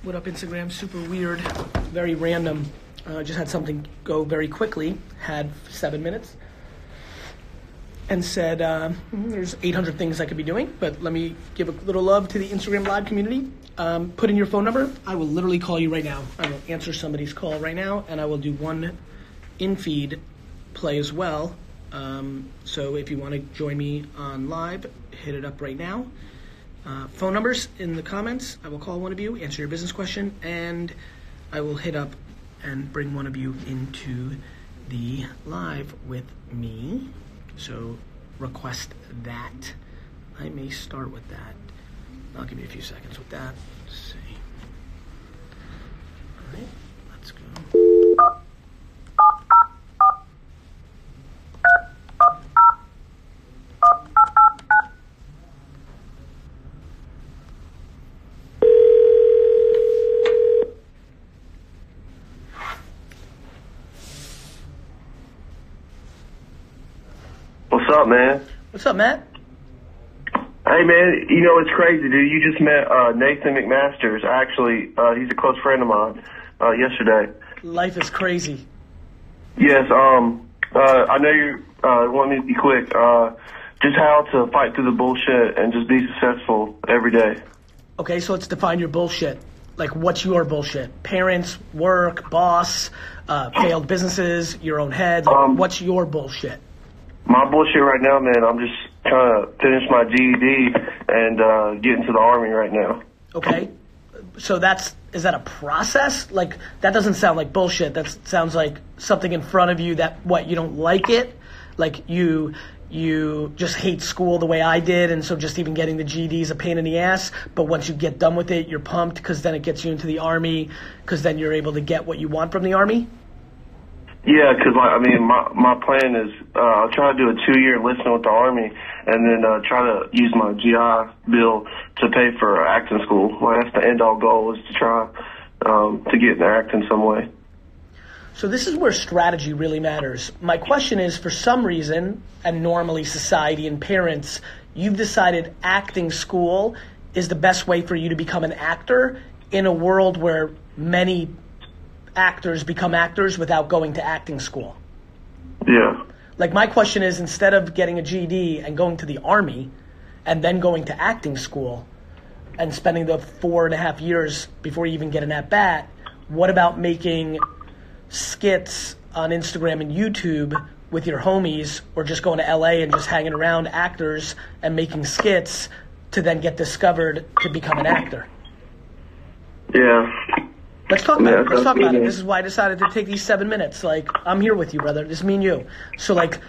What up, Instagram? Super weird, very random. Just had something go very quickly, had 7 minutes, and said, there's 800 things I could be doing, but let me give a little love to the Instagram Live community. Put in your phone number. I will literally call you right now. I will answer somebody's call right now, and I will do one in-feed play as well. So if you want to join me on live, hit it up right now. Phone numbers in the comments. I will call one of you, answer your business question, and I will hit up and bring one of you into the live with me. So request that. I may start with that. I'll give you a few seconds with that. Let's see. All right, let's go. What's up, man? What's up, Matt? Hey, man, you know, it's crazy, dude. You just met Nathan McMasters. Actually, he's a close friend of mine yesterday. Life is crazy. Yes, I know you want me to be quick. Just how to fight through the bullshit and just be successful every day. Okay, so let's define your bullshit. Like, what's your bullshit? Parents, work, boss, failed businesses, your own head. Like, what's your bullshit? My bullshit right now, man, I'm just trying to finish my GED and get into the Army right now. Okay. So is that a process? Like, that doesn't sound like bullshit. That sounds like something in front of you that, you don't like it? Like, you just hate school the way I did, and so just even getting the GED is a pain in the ass, but once you get done with it, you're pumped because then it gets you into the Army, because then you're able to get what you want from the Army? Yeah, because my plan is I'll try to do a 2-year enlistment with the Army, and then try to use my GI Bill to pay for acting school. Like, that's the end all goal, is to try to get into acting some way. So this is where strategy really matters. My question is, for some reason, and normally society and parents, you've decided acting school is the best way for you to become an actor in a world where many actors become actors without going to acting school. Yeah. Like, my question is, instead of getting a GED and going to the Army and then going to acting school and spending the 4.5 years before you even get an at-bat, what about making skits on Instagram and YouTube with your homies, or just going to LA and just hanging around actors and making skits to then get discovered to become an actor? Yeah. Let's talk about it. Let's talk about it. This is why I decided to take these 7 minutes. Like, I'm here with you, brother. This is me and you. So, like,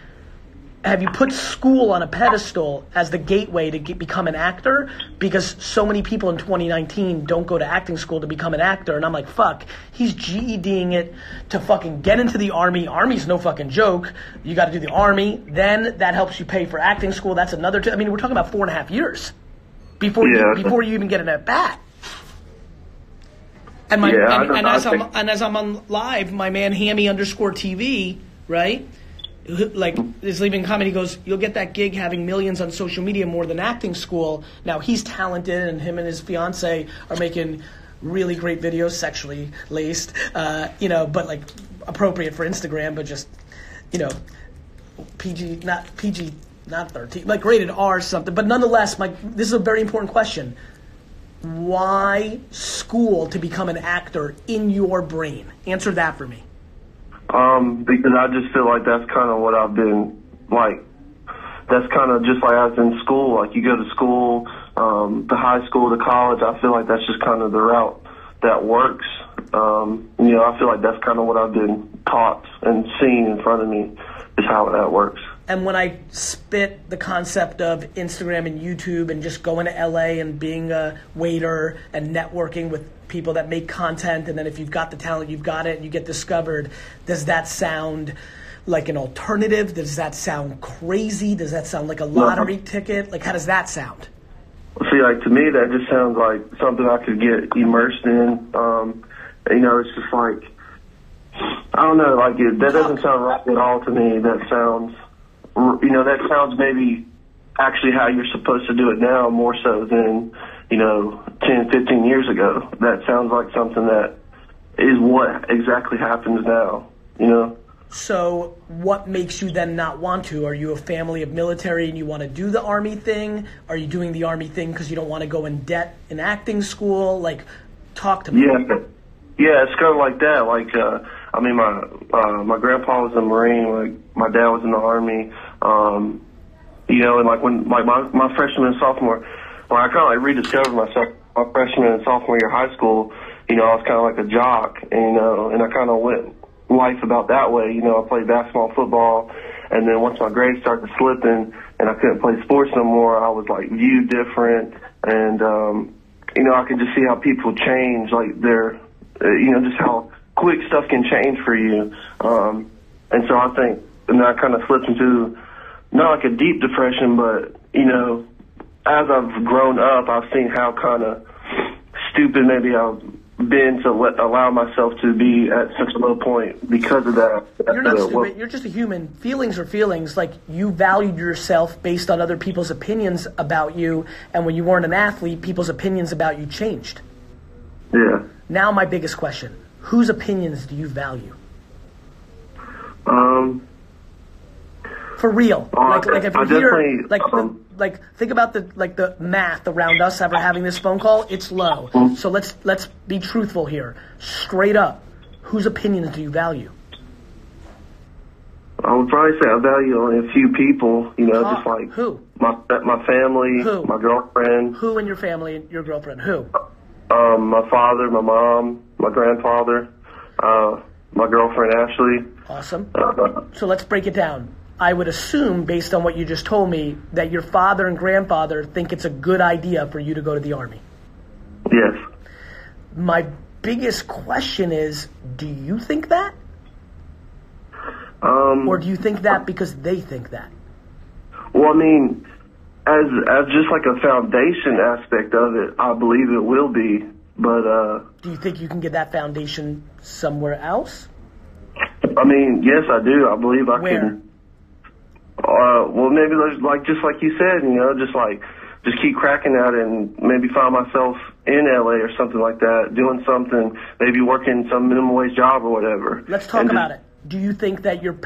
have you put school on a pedestal as the gateway to become an actor? Because so many people in 2019 don't go to acting school to become an actor. And I'm like, fuck, he's GEDing it to fucking get into the Army. Army's no fucking joke. You got to do the Army. Then that helps you pay for acting school. That's another I mean, we're talking about 4.5 years before you even get an at-bat. And as I'm on live, my man Hammy_TV, right? Like, is leaving a comment. He goes, "You'll get that gig having millions on social media more than acting school." Now, he's talented, and him and his fiance are making really great videos, sexually laced, but like appropriate for Instagram, but just, PG, not 13, like rated R something. But nonetheless, this is a very important question. Why school to become an actor in your brain? Answer that for me. Because I just feel like that's kind of what I've been, like, that's kind of just like I was in school. Like, you go to school, to high school, to college, I feel like that's just kind of the route that works. I feel like that's kind of what I've been taught and seen in front of me is how that works. And when I spit the concept of Instagram and YouTube and just going to LA and being a waiter and networking with people that make content, and then if you've got the talent, you've got it, and you get discovered, does that sound like an alternative? Does that sound crazy? Does that sound like a lottery ticket? Like, how does that sound? See, like, to me, that just sounds like something I could get immersed in. It's just like, I don't know, that doesn't sound right at all to me. That sounds maybe actually how you're supposed to do it now, more so than, 10, 15 years ago. That sounds like something that is what exactly happens now, So what makes you then not want to? Are you a family of military and you want to do the Army thing? Are you doing the Army thing because you don't want to go in debt in acting school? Like, talk to me. Yeah, it's kind of like that. Like, my grandpa was a Marine. Like, my dad was in the Army. And like when my freshman and sophomore, when I kind of like rediscovered myself, my freshman and sophomore year of high school, I was kind of like a jock, and I kind of went life about that way. I played basketball, football, and then once my grades started slipping and I couldn't play sports no more, I was like viewed different, and I could just see how people change, like their, just how quick stuff can change for you, and so I think, and I kind of slipped into not like a deep depression, but as I've grown up, I've seen how kind of stupid maybe I've been to allow myself to be at such a low point because of that. You're not stupid. You're just a human. Feelings are feelings. Like, you valued yourself based on other people's opinions about you, and when you weren't an athlete, people's opinions about you changed. Yeah. Now my biggest question, whose opinions do you value? For real. Like if you're here, like think about the math around us ever having this phone call, it's low. So let's be truthful here. Straight up, whose opinions do you value? I would probably say I value only a few people, just like who? My family, who? My girlfriend. Who in your family and your girlfriend? Who? My father, my mom, my grandfather, my girlfriend Ashley. Awesome. So let's break it down. I would assume, based on what you just told me, that your father and grandfather think it's a good idea for you to go to the Army. Yes. My biggest question is, do you think that? Or do you think that because they think that? Well, I mean, as just like a foundation aspect of it, I believe it will be. But do you think you can get that foundation somewhere else? I mean, yes, I do. I believe I Where? can. Well, maybe there's just like you said, just keep cracking at it and maybe find myself in LA or something like that, doing something, maybe working some minimum wage job or whatever. Let's talk about it. Do you think that your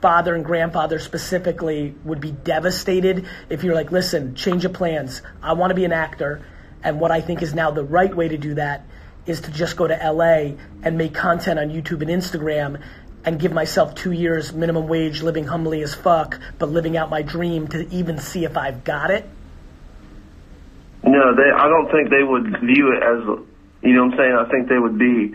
father and grandfather specifically would be devastated if you're like, listen, change of plans. I want to be an actor, and what I think is now the right way to do that is to just go to LA and make content on YouTube and Instagram and give myself 2 years minimum wage, living humbly as fuck, but living out my dream to even see if I've got it? No, I don't think they would view it as, you know what I'm saying? I think they would be,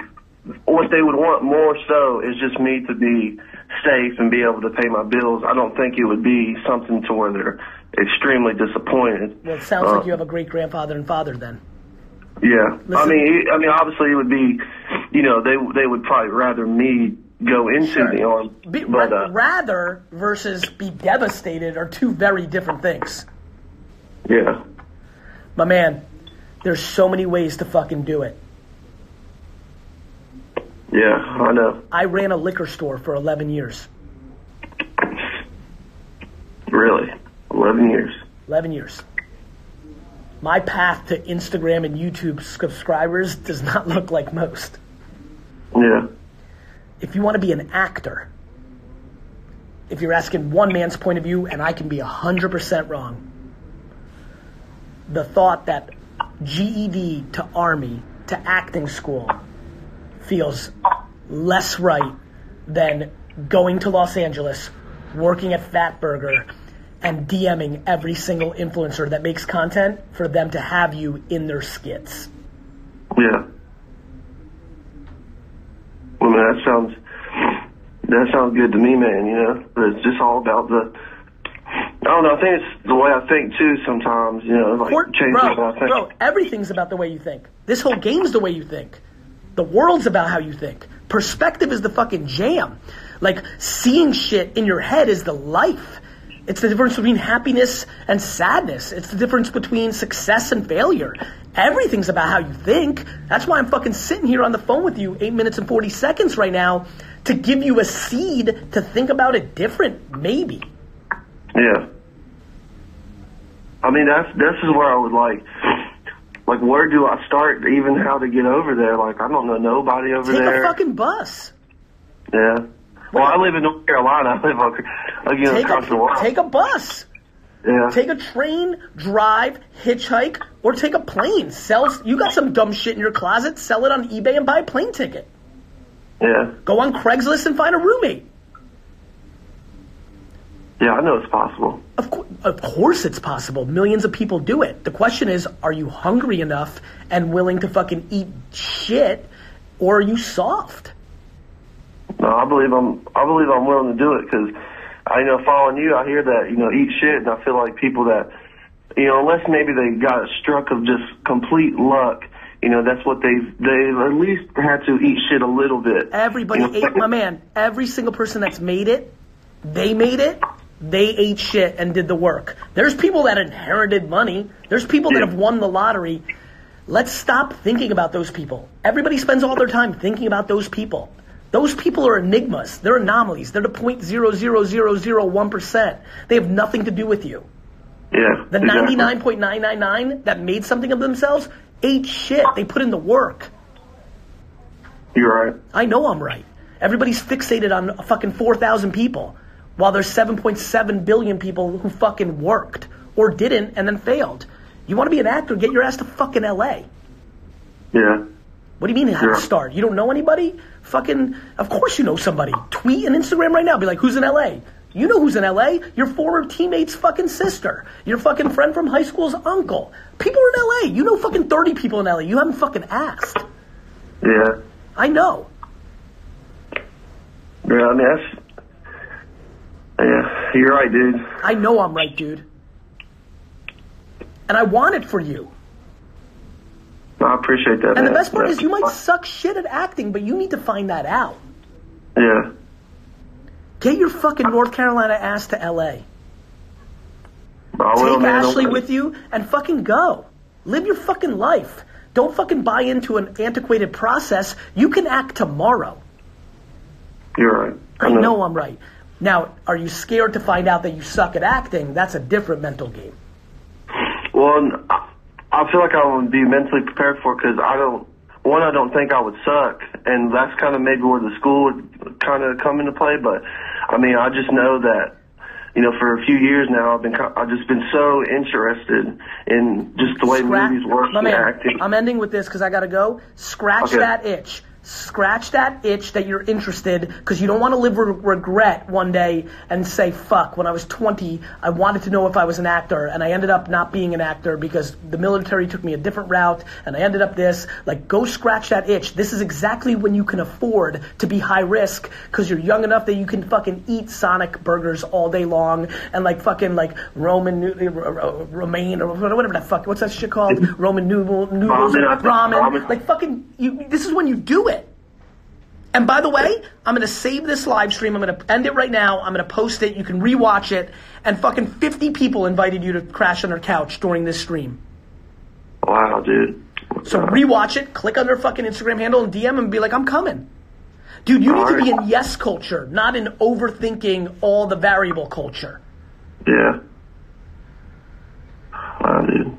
what they would want more so is just me to be safe and be able to pay my bills. I don't think it would be something to where they're extremely disappointed. Well, it sounds like you have a great grandfather and father then. Yeah. Listen, I mean, obviously it would be, they would probably rather me go into the Army. Rather versus be devastated are two very different things. Yeah. My man, there's so many ways to fucking do it. Yeah, I know. I ran a liquor store for 11 years. Really? 11 years? 11 years. My path to Instagram and YouTube subscribers does not look like most. Yeah. If you want to be an actor, if you're asking one man's point of view, and I can be 100% wrong, the thought that GED to Army to acting school feels less right than going to Los Angeles, working at Fatburger, and DMing every single influencer that makes content for them to have you in their skits. Yeah. Well, man, that sounds good to me, man, But it's just all about I don't know, I think it's the way I think, too, sometimes, changing the way I think. Bro, everything's about the way you think. This whole game's the way you think. The world's about how you think. Perspective is the fucking jam. Like, seeing shit in your head is the life. It's the difference between happiness and sadness. It's the difference between success and failure. Everything's about how you think. That's why I'm fucking sitting here on the phone with you 8 minutes and 40 seconds right now to give you a seed to think about it different, maybe. Yeah. I mean, this is where I would like, where do I start? Even how to get over there? Like, I don't know nobody over there. Take a fucking bus. Yeah. Well, I live in North Carolina. I live across the world. Take a bus. Yeah. Take a train, drive, hitchhike, or take a plane. You got some dumb shit in your closet, sell it on eBay and buy a plane ticket. Yeah. Go on Craigslist and find a roommate. Yeah, I know it's possible. Of course it's possible. Millions of people do it. The question is, are you hungry enough and willing to fucking eat shit, or are you soft? No, I believe I'm willing to do it, because following you, I hear that, eat shit, and I feel like people that, unless maybe they got struck of just complete luck, that's what they've at least had to eat shit a little bit. Everybody ate, my man, every single person that's made it, they ate shit and did the work. There's people that inherited money. There's people that have won the lottery. Let's stop thinking about those people. Everybody spends all their time thinking about those people. Those people are enigmas. They're anomalies. They're the 0.00001%. They have nothing to do with you. Yeah. The 99.999 that made something of themselves ate shit. They put in the work. You're right. I know I'm right. Everybody's fixated on fucking 4,000 people, while there's 7.7 billion people who fucking worked or didn't and then failed. You want to be an actor? Get your ass to fucking LA. Yeah. What do you mean how to start? You don't know anybody? Fucking, of course you know somebody. Tweet and Instagram right now. Be like, who's in LA? You know who's in LA. Your former teammate's fucking sister. Your fucking friend from high school's uncle. People are in LA. You know fucking 30 people in LA. You haven't fucking asked. Yeah. I know. Yeah, I mean, yeah, you're right, dude. I know I'm right, dude. And I want it for you. I appreciate that, And man. the best part is you might suck shit at acting, but you need to find that out. Yeah. Get your fucking North Carolina ass to LA. Take Ashley with you and fucking go. Live your fucking life. Don't fucking buy into an antiquated process. You can act tomorrow. You're right. I know I'm right. Now, are you scared to find out that you suck at acting? That's a different mental game. Well, I feel like I would be mentally prepared for it, because I don't think I would suck, and that's kind of maybe where the school would kind of come into play. But I mean, I just know that, for a few years now, I've just been so interested in just the way movies work and acting. I'm ending with this because I gotta go. Scratch that itch. Scratch that itch that you're interested, because you don't want to live with regret one day and say, fuck, when I was 20, I wanted to know if I was an actor, and I ended up not being an actor because the military took me a different route, and I ended up this. Like, go scratch that itch. This is exactly when you can afford to be high risk, because you're young enough that you can fucking eat Sonic burgers all day long, and Romaine, or whatever the fuck, what's that shit called? Roman noodles, ramen. Like, fucking, this is when you do it. And by the way, I'm going to save this live stream. I'm going to end it right now. I'm going to post it. You can rewatch it. And fucking 50 people invited you to crash on their couch during this stream. Wow, dude. So rewatch it. Click on their fucking Instagram handle and DM them and be like, I'm coming. Dude, you need to be in yes culture, not in overthinking all the variable culture. Yeah. Wow, dude.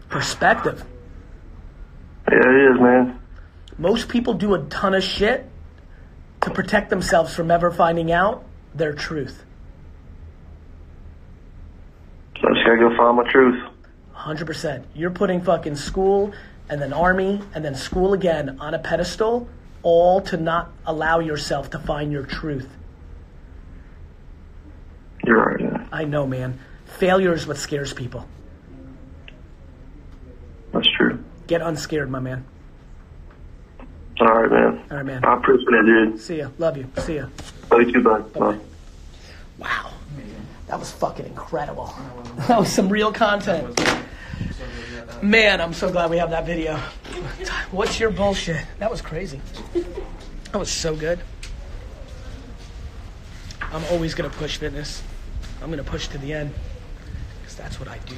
Perspective. Yeah, it is, man. Most people do a ton of shit to protect themselves from ever finding out their truth. So I just gotta go find my truth. 100%. You're putting fucking school and then army and then school again on a pedestal, all to not allow yourself to find your truth. You're right, yeah. I know, man. Failure is what scares people. That's true. Get unscared, my man. All right, man. All right, man. I appreciate it, dude. See ya. Love you. See ya. Love you too, bud. Bye. Wow. That was fucking incredible. That was some real content. Man, I'm so glad we have that video. What's your bullshit? That was crazy. That was so good. I'm always going to push fitness. I'm going to push to the end, because that's what I do.